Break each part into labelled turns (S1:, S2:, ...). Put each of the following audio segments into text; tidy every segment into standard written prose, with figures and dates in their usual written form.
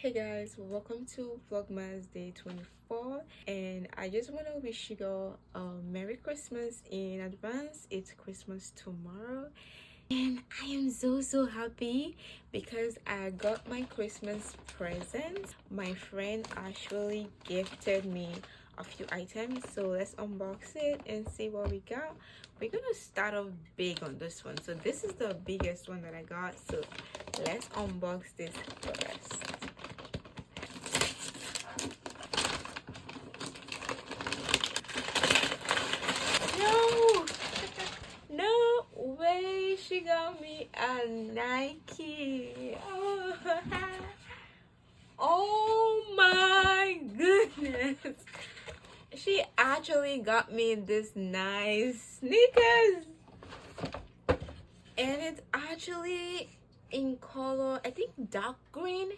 S1: Hey guys, welcome to Vlogmas day 24, and I just want to wish you all a Merry Christmas in advance. It's Christmas tomorrow, and I am so happy because I got my Christmas present. My friend actually gifted me a few items, so let's unbox it and see what we got. We're gonna start off big on this one. So this is the biggest one that I got, so let's unbox this first. No way, she got me a Nike. Oh my goodness. She actually got me this nice sneakers. And it's actually in color, I think dark green.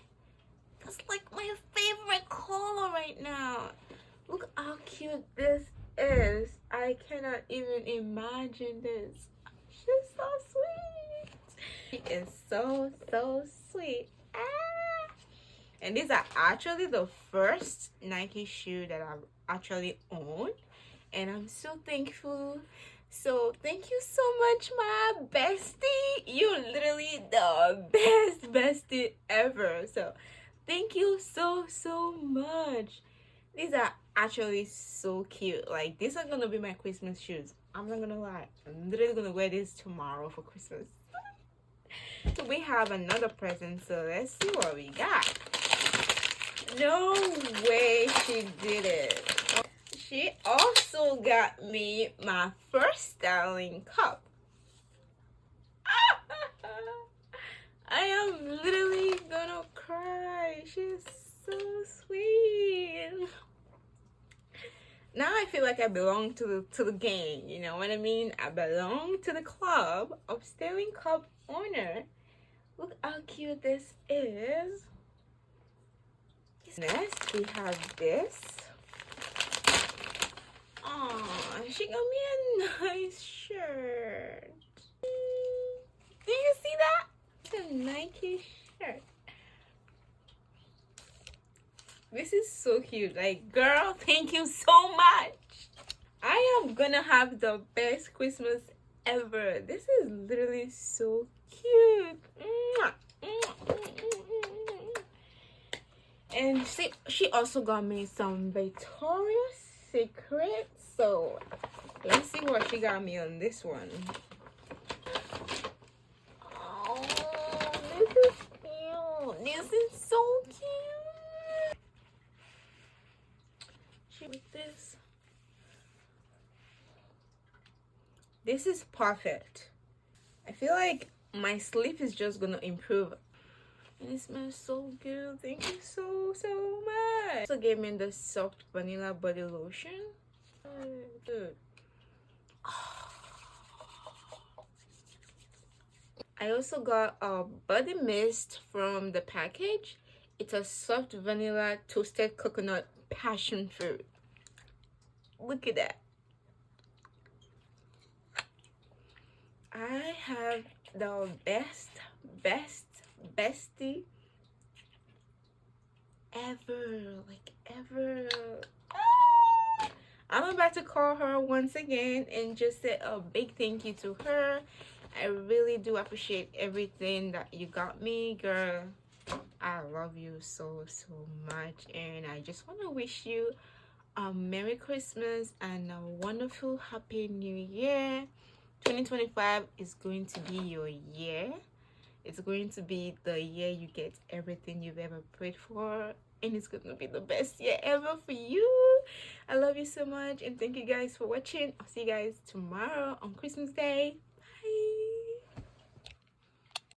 S1: That's like my favorite color right now. Look how cute this is. I cannot even imagine this. She's so sweet. She is so sweet. And these are actually the first Nike shoe that I've actually owned, and I'm so thankful. So thank you so much, my bestie. You're literally the best bestie ever. So thank you so much. These are actually so cute. Like, these are gonna be my Christmas shoes. I'm not gonna lie, I'm literally gonna wear this tomorrow for Christmas. So we have another present, so let's see what we got. No way she did it. She also got me my first styling cup. I am literally gonna cry. She's so sweet. Now I feel like I belong to the gang, you know what I mean? I belong to the club of styling cup owner. Look how cute this is. Next we have this. Oh, she got me a nice shirt. Do you see that? It's a Nike shirt. This is so cute. Like, girl, thank you so much. I am gonna have the best Christmas ever. This is literally so cute. And she also got me some Victoria's Secret. So let's see what she got me on this one. Oh, this is cute. This is so cute. With this. This is perfect. I feel like my sleep is just gonna improve. And it smells so good. Thank you so much. Also gave me the soft vanilla body lotion. Good. I also got a body mist from the package. It's a soft vanilla toasted coconut passion fruit. Look at that. I have the best bestie ever, like ever. I'm about to call her once again and just say a big thank you to her. I really do appreciate everything that you got me, girl. I love you so much, and I just want to wish you a Merry Christmas and a wonderful Happy New Year. 2025 is going to be your year. It's going to be the year you get everything you've ever prayed for, and it's going to be the best year ever for you. I love you so much, and thank you guys for watching. I'll see you guys tomorrow on Christmas Day.